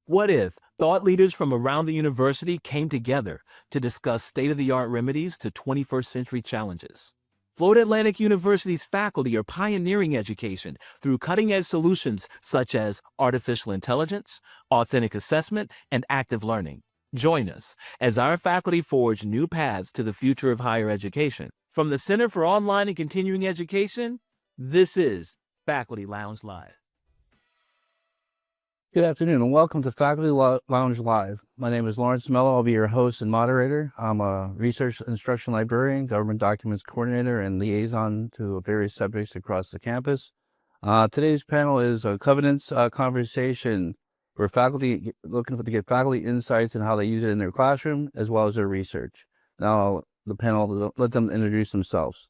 What if thought leaders from around the university came together to discuss state-of-the-art remedies to 21st century challenges? Florida Atlantic University's faculty are pioneering education through cutting-edge solutions such as artificial intelligence, authentic assessment, and active learning. Join us as our faculty forge new paths to the future of higher education. From the Center for Online and Continuing Education, this is Faculty Lounge Live. Good afternoon and welcome to Faculty Lounge Live. My name is Lawrence Mellow. I'll be your host and moderator. I'm a research instruction librarian, government documents coordinator, and liaison to various subjects across the campus. Today's panel is a Covidence conversation where faculty looking to get faculty insights and how they use it in their classroom as well as their research. Now the panel, let them introduce themselves.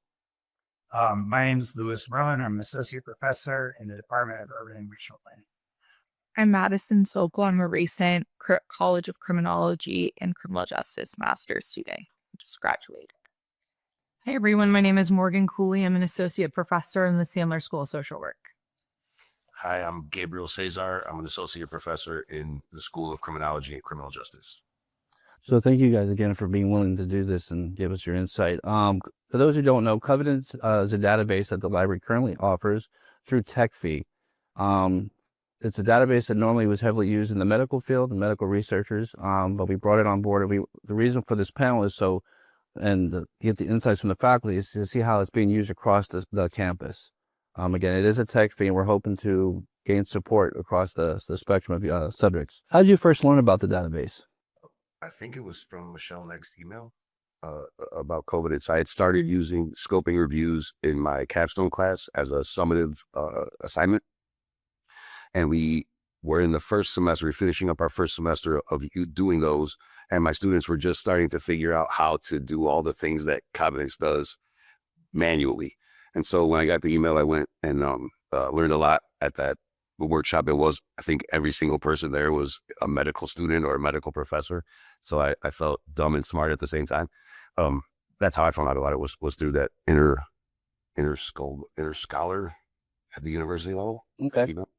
My name is Louis Merlin. I'm an associate professor in the Department of Urban and Regional Planning. I'm Madison Sokol. I'm a recent College of Criminology and Criminal Justice master's student. I just graduated. Hi, everyone. My name is Morgan Cooley. I'm an associate professor in the Sandler School of Social Work. Hi, I'm Gabriel Cesar. I'm an associate professor in the School of Criminology and Criminal Justice. So thank you guys again for being willing to do this and give us your insight. For those who don't know, Covidence is a database that the library currently offers through TechFee. It's a database that normally was heavily used in the medical field and medical researchers, but we brought it on board. The reason for this panel is to get the insights from the faculty is to see how it's being used across the campus. Again, it is a tech fee, and we're hoping to gain support across the spectrum of subjects. How did you first learn about the database? I think it was from Michelle Neck's email about Covidence. I had started using scoping reviews in my capstone class as a summative assignment. And we were in the first semester, finishing up our first semester of doing those. And my students were just starting to figure out how to do all the things that Covidence does manually. And so when I got the email, I went and learned a lot at that workshop. It was, I think every single person there was a medical student or a medical professor. So I felt dumb and smart at the same time. That's how I found out about it was through that inner scholar at the university level. Okay. You know?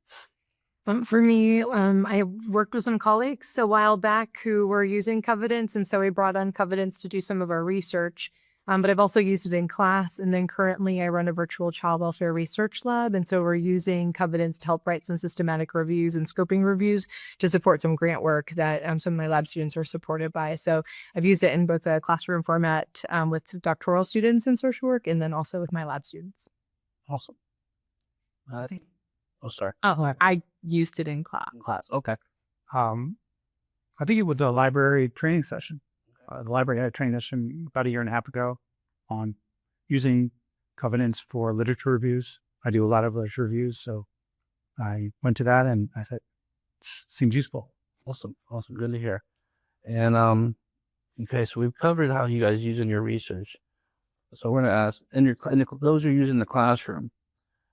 For me, I worked with some colleagues a while back who were using Covidence, and so we brought on Covidence to do some of our research. But I've also used it in class, and then currently I run a virtual child welfare research lab, and so we're using Covidence to help write some systematic reviews and scoping reviews to support some grant work that some of my lab students are supported by. So I've used it in both a classroom format with doctoral students in social work, and then also with my lab students. Awesome. Sorry. I used it in class. Okay. I think it was a library training session. The library had a training session about a year and a half ago on using Covidence for literature reviews. I do a lot of literature reviews, so I went to that and I thought, it seems useful. Awesome. Good to hear. And okay, so we've covered how you guys use in your research. So we're going to ask, those who are using the classroom,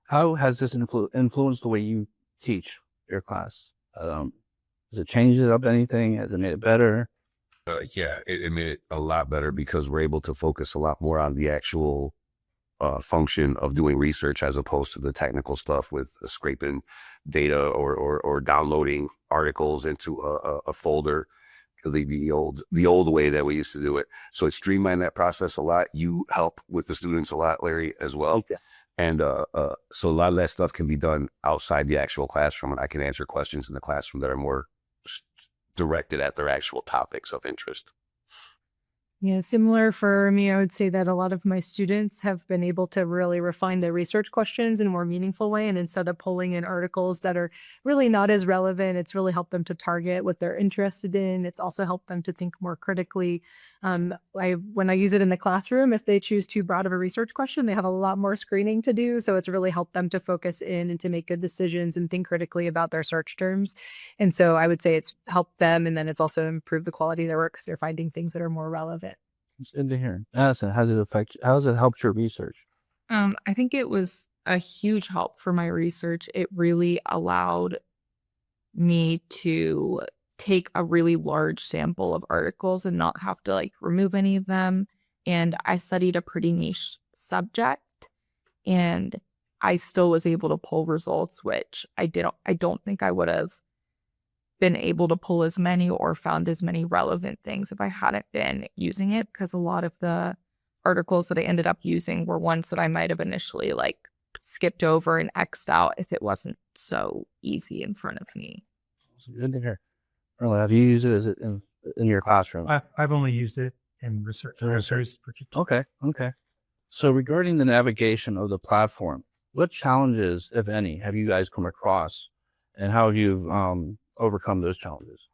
how has this influenced the way you teach your class? Has it changed it up anything? Has it made it better? Yeah, it made it a lot better because we're able to focus a lot more on the actual function of doing research as opposed to the technical stuff with scraping data or downloading articles into a folder. The old way that we used to do it. So it streamlined that process a lot. You help with the students a lot, Larry, as well. Yeah. And so a lot of that stuff can be done outside the actual classroom, and I can answer questions in the classroom that are more directed at their actual topics of interest. Yeah, similar for me, I would say that a lot of my students have been able to really refine their research questions in a more meaningful way. And instead of pulling in articles that are really not as relevant, it's really helped them to target what they're interested in. It's also helped them to think more critically. When I use it in the classroom, if they choose too broad of a research question, they have a lot more screening to do. So it's really helped them to focus in and to make good decisions and think critically about their search terms. And so I would say it's helped them. And then it's also improved the quality of their work because they're finding things that are more relevant. It's good to hear. Madison, how has it helped your research? I think it was a huge help for my research. It really allowed me to take a really large sample of articles and not have to remove any of them. And I studied a pretty niche subject, and I still was able to pull results, which I don't think I would have been able to pull as many or found as many relevant things if I hadn't been using it, because a lot of the articles that I ended up using were ones that I might have initially like skipped over and X'd out if it wasn't so easy in front of me. Good to hear. Earl, have you used it as in your classroom? I've only used it in research. Okay. So regarding the navigation of the platform, what challenges, if any, have you guys come across, and how have you overcome those challenges?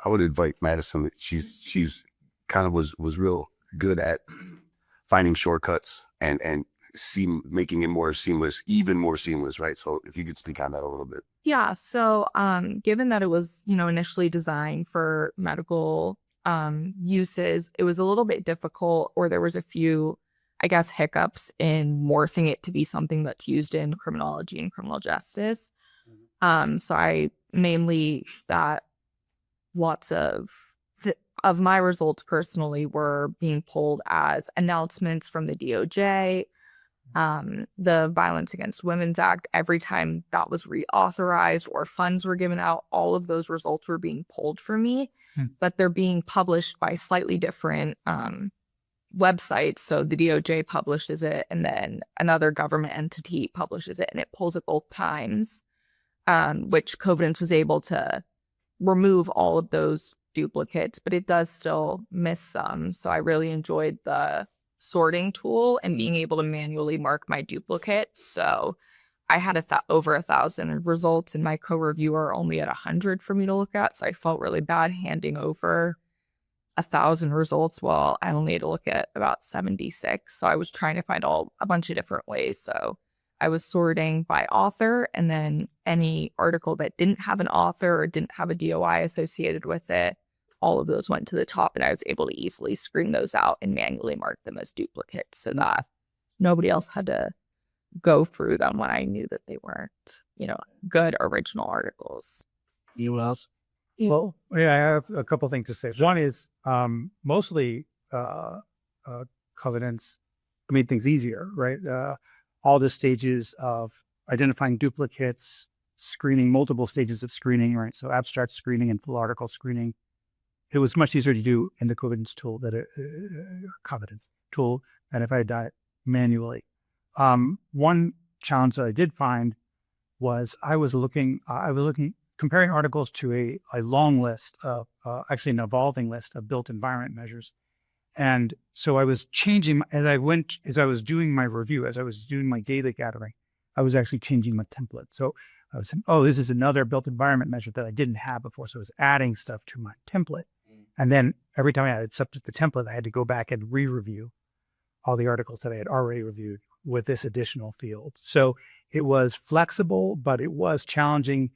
I would invite Madison. She's kind of was real good at finding shortcuts and making it more seamless, even more seamless, right? So if you could speak on that a little bit. Yeah. So given that it was, initially designed for medical uses, it was a little bit difficult, or there was a few, I guess, hiccups in morphing it to be something that's used in criminology and criminal justice. So I mainly got lots of my results personally were being pulled as announcements from the DOJ, the Violence Against Women's Act. Every time that was reauthorized or funds were given out, all of those results were being pulled for me, but they're being published by slightly different websites. So the DOJ publishes it, and then another government entity publishes it, and it pulls it both times, which Covidence was able to remove all of those duplicates, but it does still miss some. So I really enjoyed the sorting tool and being able to manually mark my duplicates. So I had over 1,000 results, and my co-reviewer only at 100 for me to look at. So I felt really bad handing over 1,000 results while I only had to look at about 76. So I was trying to find a bunch of different ways. So I was sorting by author, and then any article that didn't have an author or didn't have a DOI associated with it, all of those went to the top, and I was able to easily screen those out and manually mark them as duplicates so that nobody else had to go through them when I knew that they weren't, good original articles. Anyone else? Well, yeah, I have a couple things to say. One is mostly Covidence made things easier, right? All the stages of identifying duplicates, screening, multiple stages of screening, right? So abstract screening and full article screening. It was much easier to do in the Covidence tool than if I had done it manually. One challenge that I did find was I was looking comparing articles to a long list of, actually an evolving list of built environment measures. And so I was changing as I was doing my review, as I was doing my data gathering, I was actually changing my template. So I was saying, this is another built environment measure that I didn't have before. So I was adding stuff to my template. And then every time I added stuff to the template, I had to go back and re-review all the articles that I had already reviewed with this additional field. So it was flexible, but it was challenging.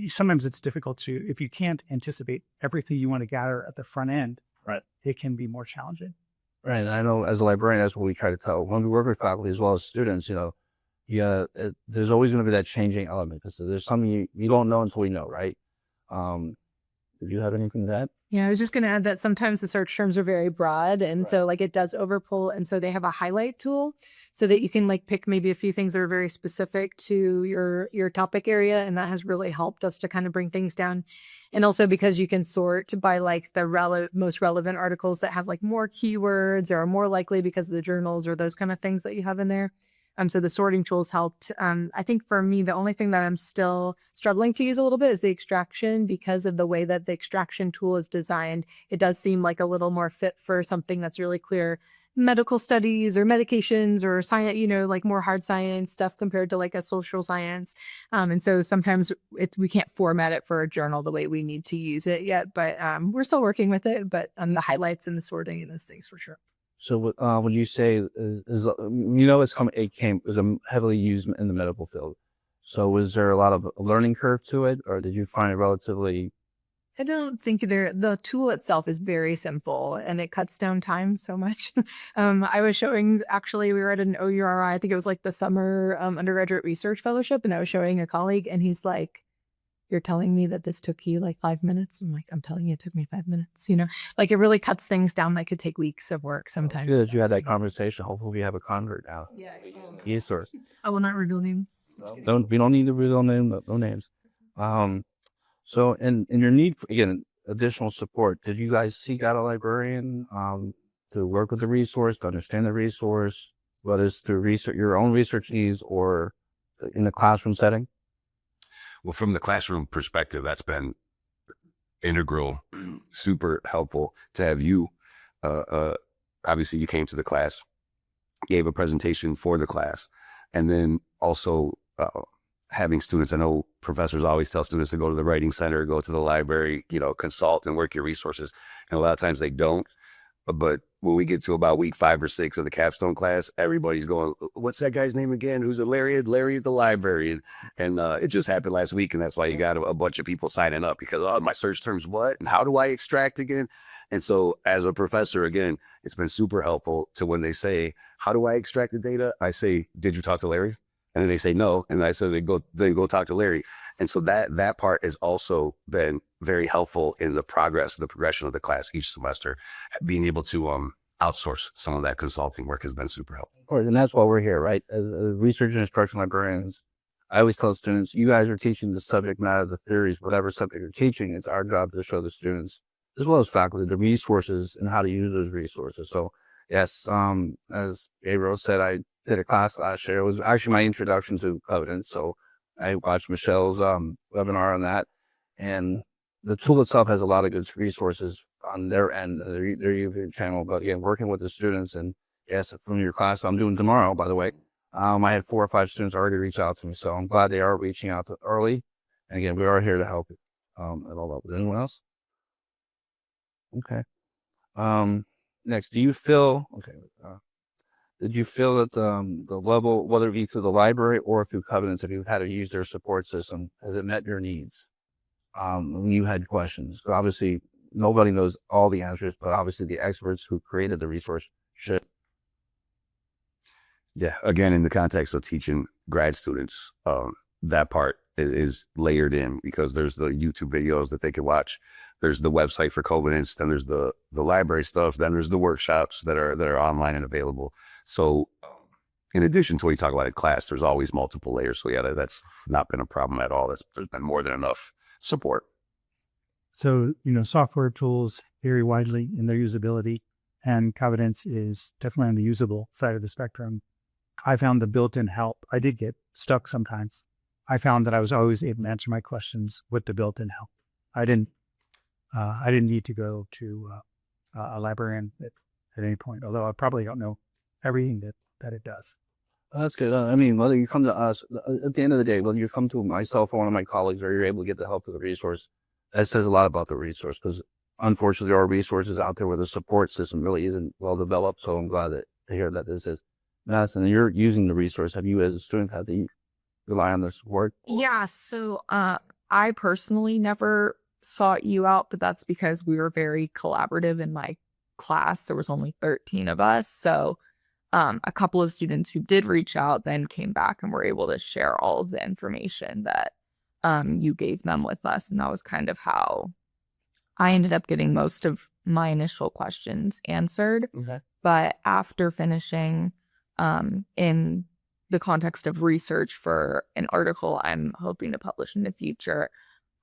Sometimes it's difficult if you can't anticipate everything you want to gather at the front end, right? It can be more challenging. Right. And I know as a librarian, that's what we try to tell when we work with faculty as well as students, there's always going to be that changing element because there's something you don't know until you know, right? Did you have anything to add? Yeah, I was just going to add that sometimes the search terms are very broad. And so it does overpull. And so they have a highlight tool so that you can pick maybe a few things that are very specific to your topic area. And that has really helped us to kind of bring things down. And also because you can sort by the most relevant articles that have more keywords or are more likely because of the journals or those kind of things that you have in there. So the sorting tools helped. I think for me, the only thing that I'm still struggling to use a little bit is the extraction, because of the way that the extraction tool is designed. It does seem like a little more fit for something that's really clear medical studies or medications or science, more hard science stuff compared to a social science. And so sometimes we can't format it for a journal the way we need to use it yet, but we're still working with it, but the highlights and the sorting and those things for sure. So when you say it was heavily used in the medical field. So was there a lot of learning curve to it, or did you find it relatively? I don't think the tool itself is very simple, and it cuts down time so much. I was showing, actually, we were at an OURI, I think it was the summer undergraduate research fellowship, and I was showing a colleague, and he's like, "You're telling me that this took you 5 minutes?" I'm like, "I'm telling you it took me 5 minutes." It really cuts things down that could take weeks of work sometimes. Good that you had that conversation. Hopefully we have a convert now. Yeah. Yes, sir. I will not reveal names. We don't need to reveal no names. So, in your need for, again, additional support, did you guys seek out a librarian to work with the resource, to understand the resource, whether it's through research, your own research needs, or in the classroom setting? Well, from the classroom perspective, that's been integral, super helpful to have you. Obviously, you came to the class, gave a presentation for the class, and then also having students. I know professors always tell students to go to the writing center, go to the library, consult and work your resources. And a lot of times they don't. But when we get to about week 5 or 6 of the capstone class, everybody's going, what's that guy's name again? Who's it? Larry? Larry at the library. And it just happened last week. And that's why you got a bunch of people signing up because, my search term's what? And how do I extract again? And so as a professor, again, it's been super helpful to when they say, how do I extract the data? I say, did you talk to Larry? And then they say no. And I said, then go talk to Larry. And so that part has also been very helpful in the progression of the class each semester. Being able to outsource some of that consulting work has been super helpful. Of course, and that's why we're here, right? As research and instruction librarians, I always tell students, you guys are teaching the subject matter, the theories, whatever subject you're teaching. It's our job to show the students, as well as faculty, the resources and how to use those resources. So yes, as Gabriel said, I did a class last year. It was actually my introduction to Covidence. So I watched Michelle's webinar on that, and the tool itself has a lot of good resources on their end, their YouTube channel. But again, working with the students, and yes, from your class I'm doing tomorrow, by the way, I had 4 or 5 students already reach out to me. So I'm glad they are reaching out early. And again, we are here to help you at all levels. Anyone else? Okay. Next, did you feel that the level, whether it be through the library or through Covidence, if you've had to use their support system, has it met your needs when you had questions? So obviously, nobody knows all the answers, but obviously the experts who created the resource should. Yeah, again, in the context of teaching grad students, that part is layered in because there's the YouTube videos that they can watch. There's the website for Covidence, then there's the library stuff, then there's the workshops that are online and available. So in addition to what you talk about in class, there's always multiple layers. So yeah, that's not been a problem at all. There's been more than enough support. So, software tools vary widely in their usability, and Covidence is definitely on the usable side of the spectrum. I found the built-in help. I did get stuck sometimes. I found that I was always able to answer my questions with the built-in help. I didn't need to go to a librarian at any point, although I probably don't know everything that it does. That's good. I mean, whether you come to us, at the end of the day, whether you come to myself or one of my colleagues, or you're able to get the help of the resource, that says a lot about the resource, because unfortunately there are resources out there where the support system really isn't well developed. So I'm glad to hear that this is Madison, you're using the resource. Have you as a student had to rely on their support? Yeah, so I personally never sought you out, but that's because we were very collaborative in my class. There was only 13 of us. So a couple of students who did reach out then came back and were able to share all of the information that you gave them with us. And that was kind of how I ended up getting most of my initial questions answered. Okay. But after finishing in the context of research for an article I'm hoping to publish in the future,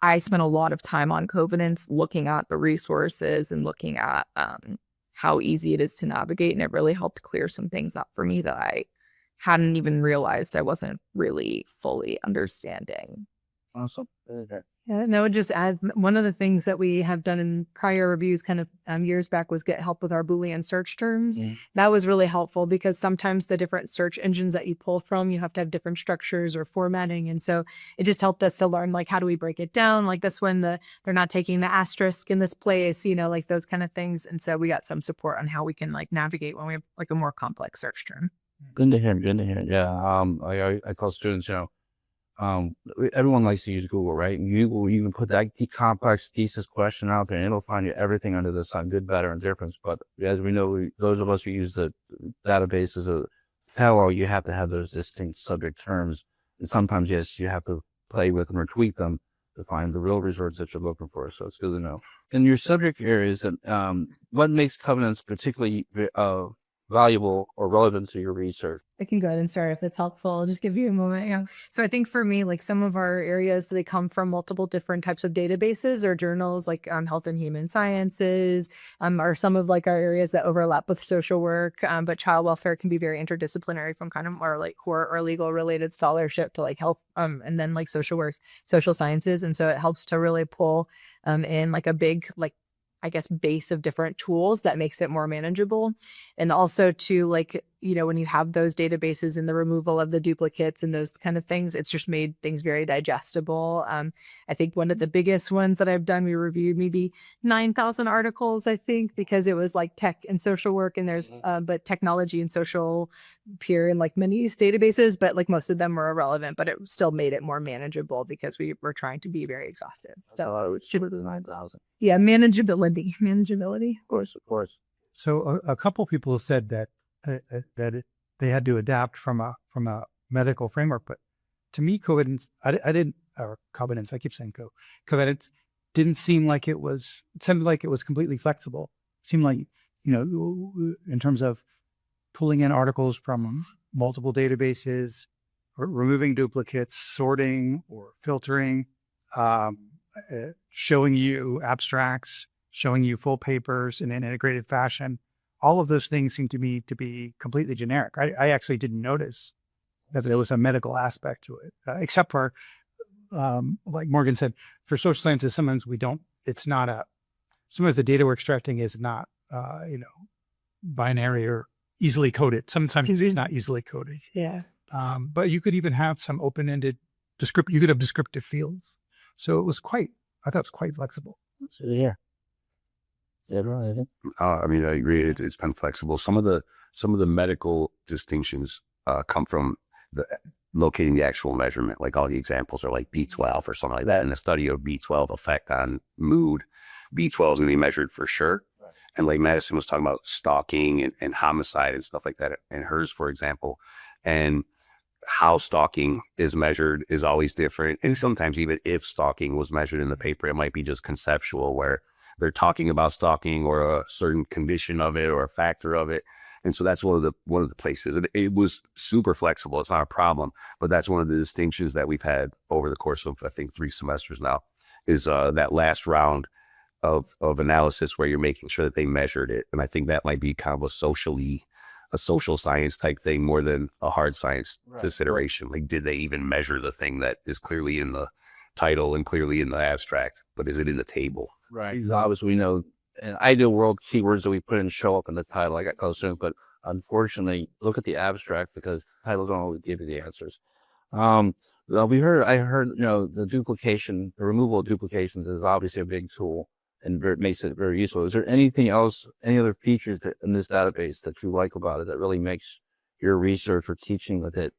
I spent a lot of time on Covidence looking at the resources and looking at how easy it is to navigate. And it really helped clear some things up for me that I hadn't even realized I wasn't really fully understanding. Awesome. Okay. Yeah, and I would just add, one of the things that we have done in prior reviews kind of years back was get help with our Boolean search terms. Mhm. That was really helpful because sometimes the different search engines that you pull from, you have to have different structures or formatting. And so it just helped us to learn, like, how do we break it down? Like this one, they're not taking the asterisk in this place, like those kind of things. And so we got some support on how we can navigate when we have like a more complex search term. Good to hear. Good to hear. Yeah. I tell students, everyone likes to use Google, right? And Google, you can put that complex thesis question out there and it'll find you everything under the sun, good, better, and difference. But as we know, those of us who use the databases of parallel, you have to have those distinct subject terms. And sometimes, yes, you have to play with them or tweak them to find the real results that you're looking for. So it's good to know. In your subject areas, what makes Covidence particularly valuable or relevant to your research. I can go ahead and start if it's helpful. I'll just give you a moment. Yeah. So I think for me, like some of our areas, they come from multiple different types of databases or journals, like health and human sciences, are some of like our areas that overlap with social work. But child welfare can be very interdisciplinary, from kind of more like core or legal related scholarship to like health, and then like social work, social sciences. And so it helps to really pull in like a big, like, I guess, base of different tools that makes it more manageable. And also to like, you know, when you have those databases and the removal of the duplicates and those kind of things, it's just made things very digestible. I think one of the biggest ones that I've done, we reviewed maybe 9,000 articles, I think, because it was like tech and social work, and there's but technology and social appear in like many databases, but like most of them were irrelevant, but it still made it more manageable because we were trying to be very exhaustive. So It's cheaper than 9,000. yeah, manageability. Of course. So a couple people said that they had to adapt from a medical framework, but to me, Covidence, Covidence, I keep saying Covidence didn't seem like it was. It seemed like it was completely flexible. It seemed like, you know, in terms of pulling in articles from multiple databases, or removing duplicates, sorting or filtering, showing you abstracts, showing you full papers in an integrated fashion. All of those things seem to me to be completely generic. I actually didn't notice that there was a medical aspect to it, except for, like Morgan said, for social sciences, sometimes sometimes the data we're extracting is not, binary or easily coded. Sometimes it's not easily coded. Yeah. But you could even have some open-ended you could have descriptive fields. So I thought it was quite flexible. So here. Is that right? I mean, I agree. It's been flexible. Some of the medical distinctions come from locating the actual measurement. Like all the examples are like B12 or something like that. In a study of B12 effect on mood, B12 is going to be measured for sure. Right. And like Madison was talking about stalking and homicide and stuff like that in hers, for example. And how stalking is measured is always different. And sometimes even if stalking was measured in the paper, it might be just conceptual, where they're talking about stalking or a certain condition of it or a factor of it. And so that's one of the places. And it was super flexible. It's not a problem, but that's one of the distinctions that we've had over the course of, I think, 3 semesters now, is that last round of analysis where you're making sure that they measured it. And I think that might be kind of a social science type thing more than a hard science consideration. Like, did they even measure the thing that is clearly in the title and clearly in the abstract, but is it in the table? Right. Obviously, we know in ideal world, keywords that we put in show up in the title. I got close to it, but unfortunately, look at the abstract, because titles don't always give you the answers. I heard, the removal of duplications is obviously a big tool, and it makes it very useful. Is there anything else, any other features in this database that you like about it that really makes your research or teaching with it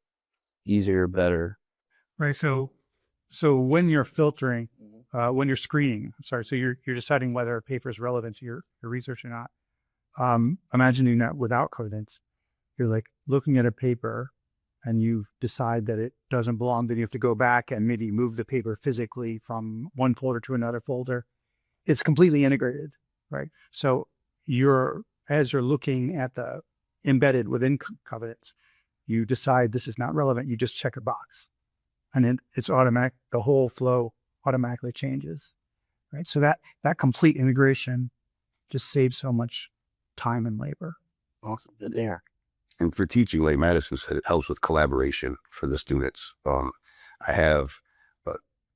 easier, better? Right. So when you're filtering, when you're screening, so you're deciding whether a paper is relevant to your research or not. Imagining that without Covidence, you're like looking at a paper and you decide that it doesn't belong, then you have to go back and maybe move the paper physically from one folder to another folder. It's completely integrated, right? So as you're looking at the embedded within Covidence, you decide this is not relevant, you just check a box. And it's automatic, the whole flow automatically changes, right? So that complete integration just saves so much time and labor. Awesome. Good there. And for teaching, like Madison said, it helps with collaboration for the students. I have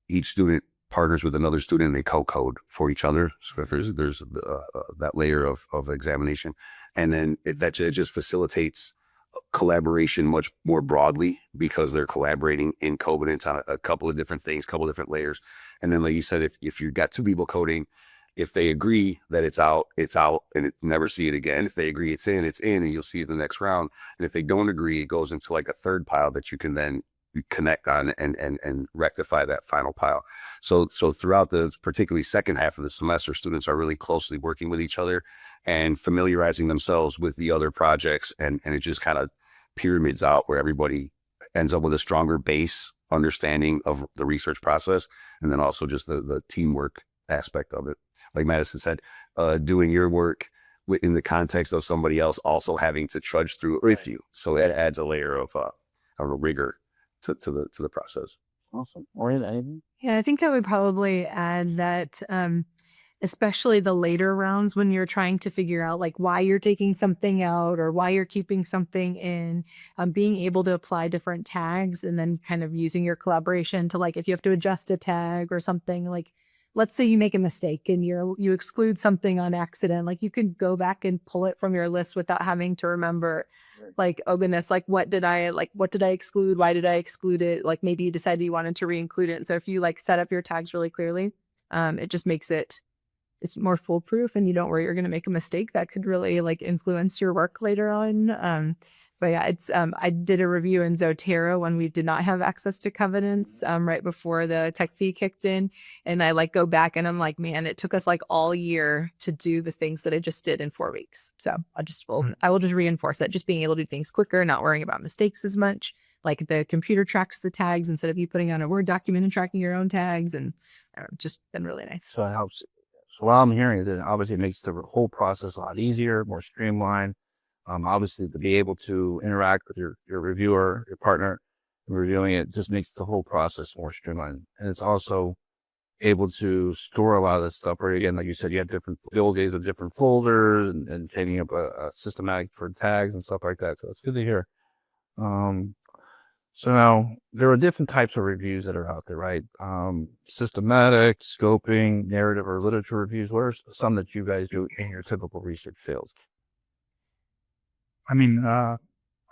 each student partners with another student, and they co-code for each other. So if there's that layer of examination, and then it just facilitates collaboration much more broadly, because they're collaborating in Covidence on a couple of different things, couple of different layers. And then, like you said, if you've got 2 people coding, if they agree that it's out, and it never see it again. If they agree it's in, and you'll see it the next round. And if they don't agree, it goes into like a third pile that you can then connect on and rectify that final pile. So throughout the particularly second half of the semester, students are really closely working with each other and familiarizing themselves with the other projects, and it just kind of pyramids out where everybody ends up with a stronger base understanding of the research process, and then also just the teamwork aspect of it. Like Madison said, doing your work in the context of somebody else also having to trudge through it with you. So it adds a layer of I don't know, rigor to the process. Awesome. Orion, anything? Yeah, I think I would probably add that especially the later rounds when you're trying to figure out like why you're taking something out or why you're keeping something in, being able to apply different tags and then kind of using your collaboration to like if you have to adjust a tag or something, like let's say you make a mistake and you exclude something on accident, like you can go back and pull it from your list without having to remember like, oh goodness, like what did I exclude? Why did I exclude it? Like maybe you decided you wanted to re-include it. And so if you like set up your tags really clearly, it just makes it's more foolproof and you don't worry you're going to make a mistake that could really like influence your work later on. But yeah, it's I did a review in Zotero when we did not have access to Covidence right before the tech fee kicked in. And I like go back and I'm like, man, it took us like all year to do the things that I just did in 4 weeks. So I will just reinforce that, just being able to do things quicker, not worrying about mistakes as much. Like the computer tracks the tags instead of you putting on a Word document and tracking your own tags, and just been really nice. So it helps. So what I'm hearing is that obviously it makes the whole process a lot easier, more streamlined. Obviously to be able to interact with your reviewer, your partner, reviewing it just makes the whole process more streamlined. And it's also able to store a lot of this stuff where, again, like you said, you have the old days of different folders and taking up a systematic for tags and stuff like that. So it's good to hear. So now there are different types of reviews that are out there, right? Systematic, scoping, narrative, or literature reviews. What are some that you guys do in your typical research field? I mean, I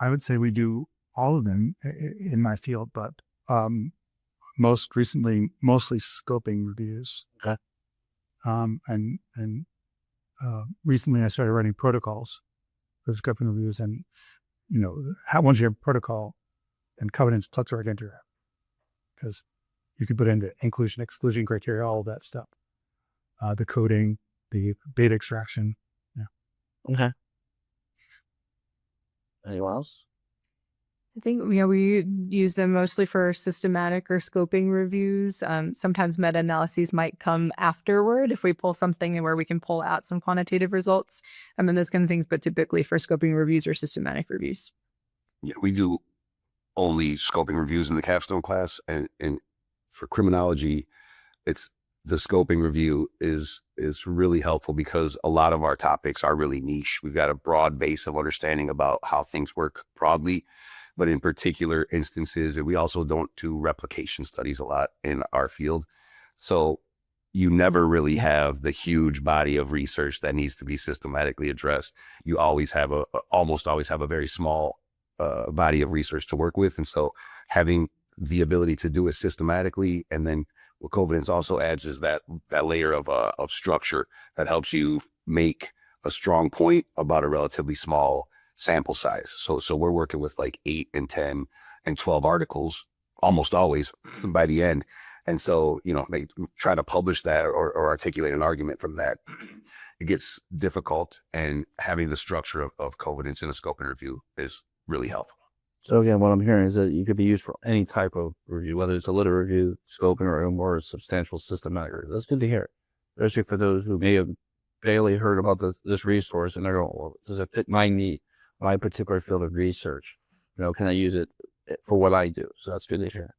would say we do all of them in my field, but most recently, mostly scoping reviews. Okay. And recently I started writing protocols for scoping reviews, and once you have protocol, and Covidence plugs right into it, because you could put in the inclusion, exclusion criteria, all of that stuff, the coding, the data extraction. Yeah. Okay. Anyone else? I think we use them mostly for systematic or scoping reviews. Sometimes meta-analyses might come afterward if we pull something where we can pull out some quantitative results. And those kind of things, but typically for scoping reviews or systematic reviews. Yeah, we do only scoping reviews in the capstone class, and for criminology, it's the scoping review is really helpful because a lot of our topics are really niche. We've got a broad base of understanding about how things work broadly, but in particular instances, and we also don't do replication studies a lot in our field. So you never really have the huge body of research that needs to be systematically addressed. You always have almost always have a very small body of research to work with. And so having the ability to do it systematically, and then what Covidence also adds is that layer of structure that helps you make a strong point about a relatively small sample size. So we're working with like 8 and 10 and 12 articles almost always by the end. And so, they try to publish that or articulate an argument from that. It gets difficult, and having the structure of Covidence in a scoping review is really helpful. So again, what I'm hearing is that you could be used for any type of review, whether it's a literature review, scoping, or a more substantial systematic review. That's good to hear, especially for those who may have barely heard about this resource and they're going, well, does it fit my need, my particular field of research? Can I use it for what I do? So that's good to hear.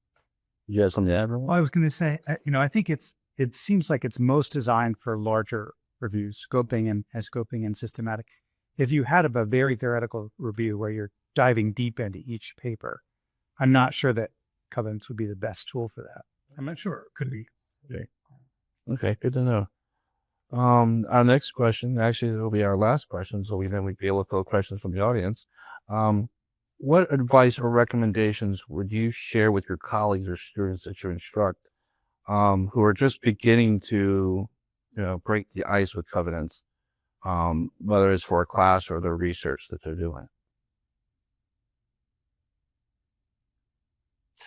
You have something to add, everyone? Well, I was going to say, I think it seems like it's most designed for larger reviews, scoping and systematic. If you had a very theoretical review where you're diving deep into each paper, I'm not sure that Covidence would be the best tool for that. I'm not sure. It could be. Okay, good to know. Our next question, actually, it'll be our last question, so we'd be able to fill questions from the audience. What advice or recommendations would you share with your colleagues or students that you instruct, who are just beginning to, break the ice with Covidence, whether it's for a class or the research that they're doing?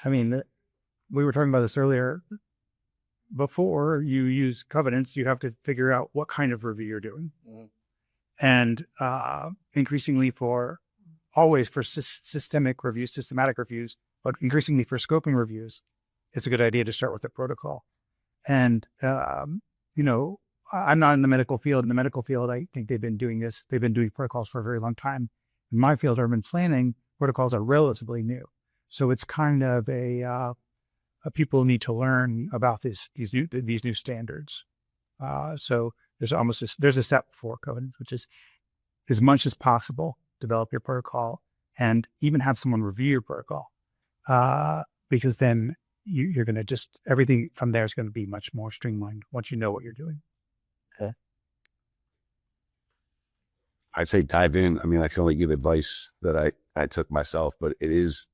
I mean, we were talking about this earlier. Before you use Covidence, you have to figure out what kind of review you're doing. Mm-hmm. And increasingly always for systematic reviews, but increasingly for scoping reviews, it's a good idea to start with a protocol. And, I'm not in the medical field. In the medical field, I think they've been doing this. They've been doing protocols for a very long time. In my field, urban planning, protocols are relatively new. So it's kind of people need to learn about these new standards. So there's a step before Covidence, which is as much as possible, develop your protocol and even have someone review your protocol. Because then you're going to everything from there is going to be much more streamlined once you know what you're doing. Okay. I'd say dive in. I mean, I can only give advice that I took myself, but it is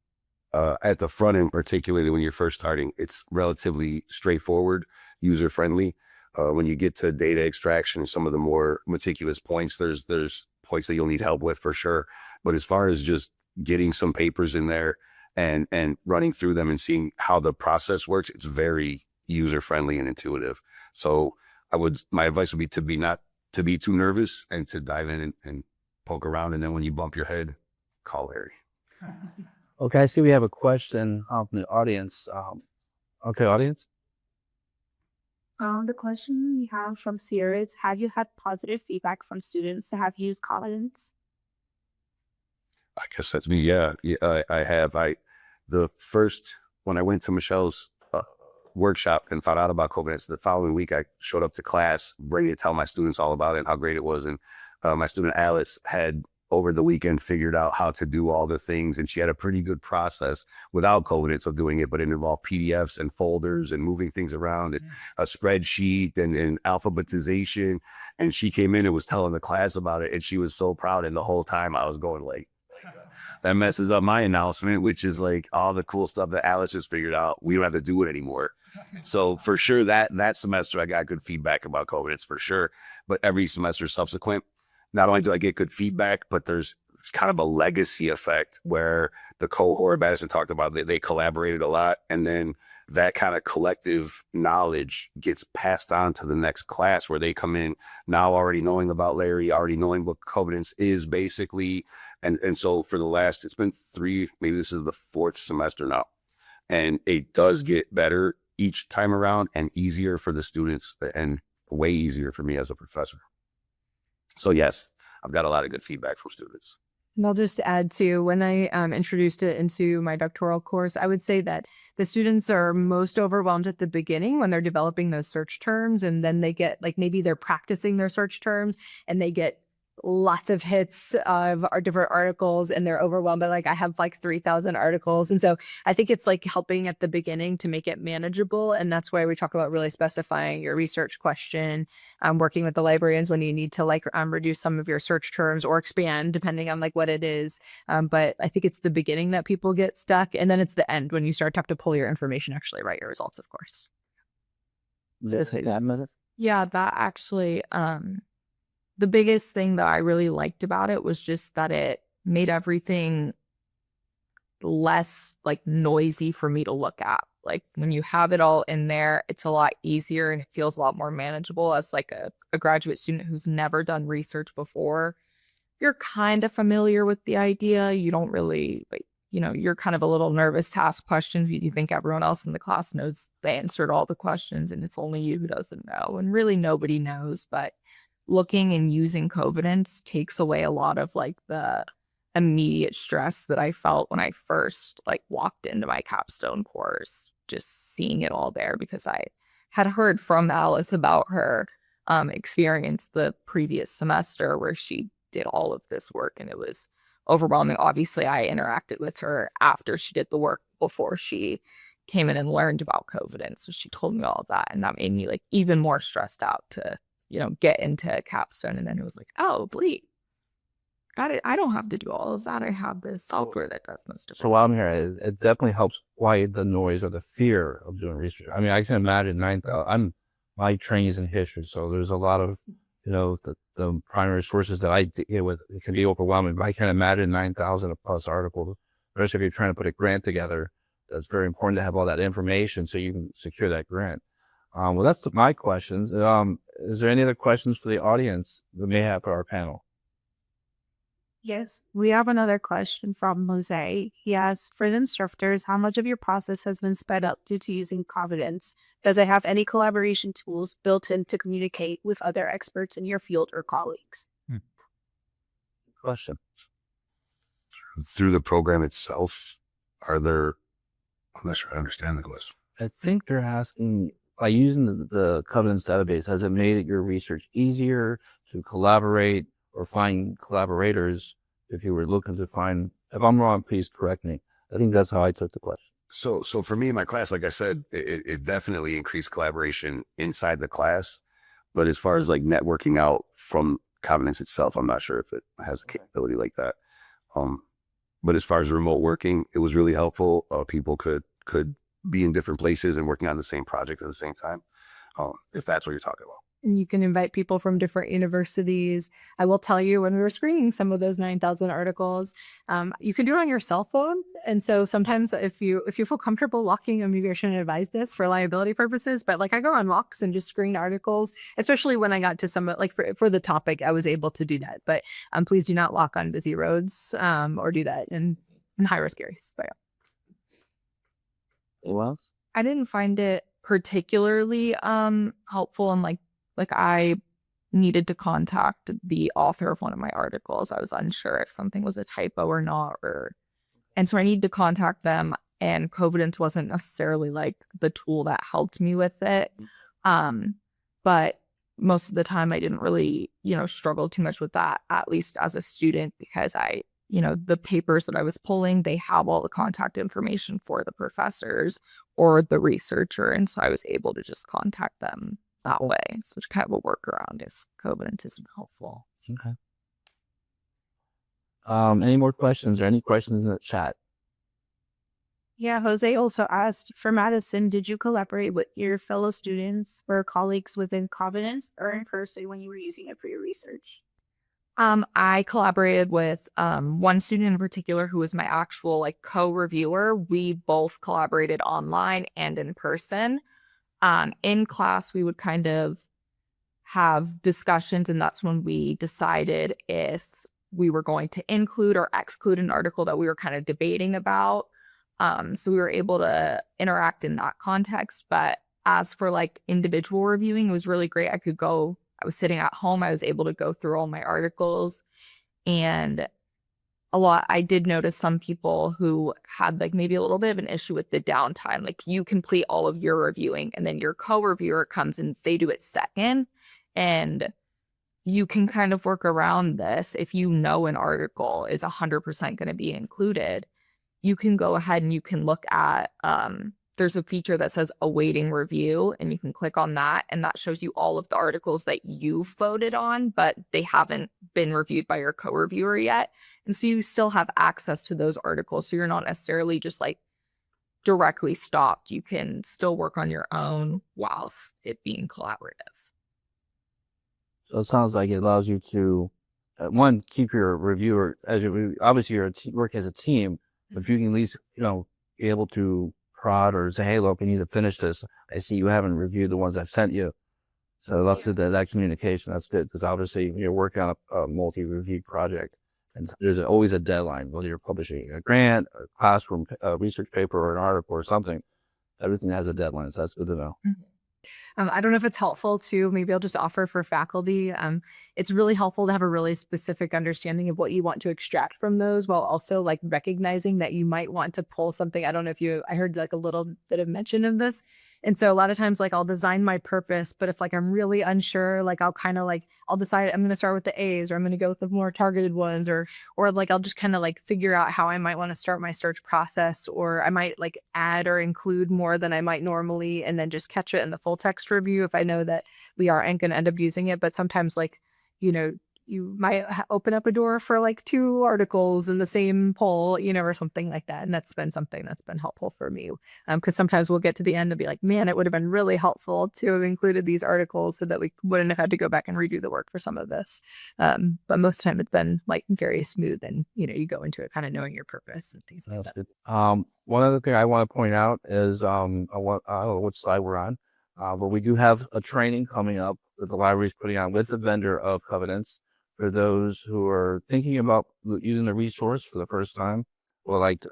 at the front end, particularly when you're first starting, it's relatively straightforward, user-friendly. When you get to data extraction, some of the more meticulous points, there's points that you'll need help with for sure. But as far as just getting some papers in there and running through them and seeing how the process works, it's very user-friendly and intuitive. So my advice would be not to be too nervous and to dive in and poke around. And then when you bump your head, call Larry. Okay, I see we have a question from the audience. Okay, audience. The question we have from Sierra is, have you had positive feedback from students that have used Covidence? I guess that's me. Yeah, I have. When I went to Michelle's workshop and found out about Covidence, the following week I showed up to class ready to tell my students all about it and how great it was. And my student Alice had over the weekend figured out how to do all the things, and she had a pretty good process without Covidence of doing it, but it involved PDFs and folders and moving things around and a spreadsheet and alphabetization. And she came in and was telling the class about it, and she was so proud. And the whole time I was going like, that messes up my announcement, which is like all the cool stuff that Alice has figured out. We don't have to do it anymore. So for sure that semester I got good feedback about Covidence for sure. But every semester subsequent, not only do I get good feedback, but there's kind of a legacy effect where the cohort Madison talked about, they collaborated a lot. And then that kind of collective knowledge gets passed on to the next class where they come in now already knowing about Larry, already knowing what Covidence is basically. And so for it's been 3, maybe this is the 4th semester now. And it does get better each time around and easier for the students and way easier for me as a professor. So yes, I've got a lot of good feedback from students. And I'll just add to, when I introduced it into my doctoral course, I would say that the students are most overwhelmed at the beginning when they're developing those search terms, and then they get maybe they're practicing their search terms and they get lots of hits of our different articles and they're overwhelmed by I have 3,000 articles. And so I think it's helping at the beginning to make it manageable. And that's why we talk about really specifying your research question, working with the librarians when you need to reduce some of your search terms or expand depending on what it is. But I think it's the beginning that people get stuck. And then it's the end when you start to have to pull your information, actually write your results, of course. Yeah, that actually, the biggest thing that I really liked about it was just that it made everything less noisy for me to look at. When you have it all in there, it's a lot easier and it feels a lot more manageable as a graduate student who's never done research before. You're kind of familiar with the idea. You don't really, you're kind of a little nervous to ask questions. You think everyone else in the class knows they answered all the questions and it's only you who doesn't know. And really nobody knows, but looking and using Covidence takes away a lot of the immediate stress that I felt when I first walked into my capstone course, just seeing it all there, because I had heard from Alice about her experience the previous semester where she did all of this work and it was overwhelming. Obviously, I interacted with her after she did the work before she came in and learned about Covidence. So she told me all of that, and that made me even more stressed out to get into capstone. And then it was oh, bleep. Got it. I don't have to do all of that. I have this software that does most of it. So while I'm here, it definitely helps quiet the noise or the fear of doing research. I mean, I can imagine my training is in history, so there's a lot of, the primary sources that I deal with. It can be overwhelming, but I can imagine 9,000 plus articles, especially if you're trying to put a grant together. That's very important to have all that information so you can secure that grant. Well, that's my questions. Is there any other questions for the audience that may have for our panel? Yes, we have another question from Jose. He asks, for the instructors, how much of your process has been sped up due to using Covidence? Does it have any collaboration tools built in to communicate with other experts in your field or colleagues? Question. Through the program itself, I'm not sure I understand the question. I think they're asking, by using the Covidence database, has it made your research easier to collaborate or find collaborators if you were looking to find? If I'm wrong, please correct me. I think that's how I took the question. So for me in my class, like I said, it definitely increased collaboration inside the class. But as far as like networking out from Covidence itself, I'm not sure if it has a capability like that. But as far as remote working, it was really helpful. People could be in different places and working on the same project at the same time, if that's what you're talking about. And you can invite people from different universities. I will tell you, when we were screening some of those 9,000 articles, you can do it on your cell phone. And so sometimes if you feel comfortable walking, maybe I shouldn't advise this for liability purposes, but like I go on walks and just screen articles, especially when I got to some, like for the topic, I was able to do that. But please do not walk on busy roads or do that in high risk areas. But yeah. What else? I didn't find it particularly helpful, and like I needed to contact the author of one of my articles. I was unsure if something was a typo or not, and so I needed to contact them, and Covidence wasn't necessarily like the tool that helped me with it. But most of the time I didn't really, struggle too much with that, at least as a student, because the papers that I was pulling, they have all the contact information for the professors or the researcher. And so I was able to just contact them that way. So it's kind of a workaround if Covidence isn't helpful. Okay. Any more questions or any questions in the chat? Yeah, Jose also asked, for Madison, did you collaborate with your fellow students or colleagues within Covidence or in person when you were using it for your research? I collaborated with one student in particular who was my actual co-reviewer. We both collaborated online and in person. In class, we would kind of have discussions, and that's when we decided if we were going to include or exclude an article that we were kind of debating about. So we were able to interact in that context. But as for individual reviewing, it was really great. I was sitting at home. I was able to go through all my articles, and I did notice some people who had maybe a little bit of an issue with the downtime. You complete all of your reviewing and then your co-reviewer comes and they do it second. And you can kind of work around this. If you know an article is 100% going to be included, you can go ahead and you can look at, there's a feature that says awaiting review, and you can click on that, and that shows you all of the articles that you've voted on, but they haven't been reviewed by your co-reviewer yet. And so you still have access to those articles. So you're not necessarily just directly stopped. You can still work on your own whilst it being collaborative. So it sounds like it allows you to, one, keep your reviewer, obviously you're work as a team, but if you can at least, be able to prod or say, hey, look, we need to finish this. I see you haven't reviewed the ones I've sent you. So that's that communication. That's good, because obviously you're working on a multi-review project, and there's always a deadline, whether you're publishing a grant, a classroom research paper, or an article or something. Everything has a deadline, so that's good to know. Mm-hmm. I don't know if it's helpful to, maybe I'll just offer for faculty. It's really helpful to have a really specific understanding of what you want to extract from those, while also recognizing that you might want to pull something. I don't know if I heard a little bit of mention of this. And so a lot of times, I'll design my purpose, but if I'm really unsure, I'll kind of I'll decide I'm going to start with the A's, or I'm going to go with the more targeted ones, or I'll just kind of figure out how I might want to start my search process, or I might add or include more than I might normally, and then just catch it in the full text review if I know that we aren't going to end up using it. But sometimes you might open up a door for 2 articles in the same poll, or something like that. And that's been something that's been helpful for me. Because sometimes we'll get to the end and be like, man, it would have been really helpful to have included these articles so that we wouldn't have had to go back and redo the work for some of this. But most of the time it's been very smooth, and, you go into it kind of knowing your purpose and things like that. Good. One other thing I want to point out is, I don't know what slide we're on, but we do have a training coming up that the library is putting on with the vendor of Covidence for those who are thinking about using the resource for the first time, or like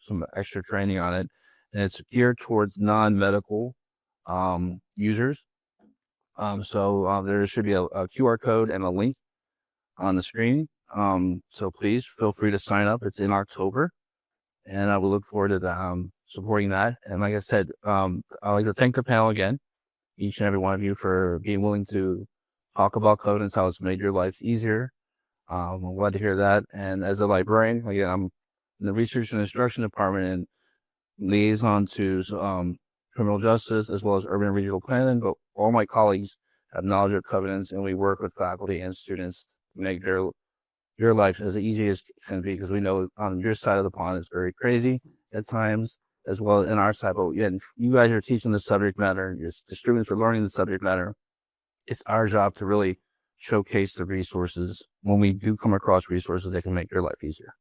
some extra training on it. And it's geared towards non-medical users. So there should be a QR code and a link on the screen. So please feel free to sign up. It's in October, and I will look forward to supporting that. And like I said, I'd like to thank the panel again, each and every one of you, for being willing to talk about Covidence, how it's made your life easier. I'm glad to hear that. And as a librarian, again, I'm in the research and instruction department and liaison to criminal justice as well as urban and regional planning. But all my colleagues have knowledge of Covidence, and we work with faculty and students to make your life as easy as it can be, because we know on your side of the pond it's very crazy at times, as well as in our side. But yeah, you guys are teaching the subject matter. The students are learning the subject matter. It's our job to really showcase the resources when we do come across resources that can make your life easier.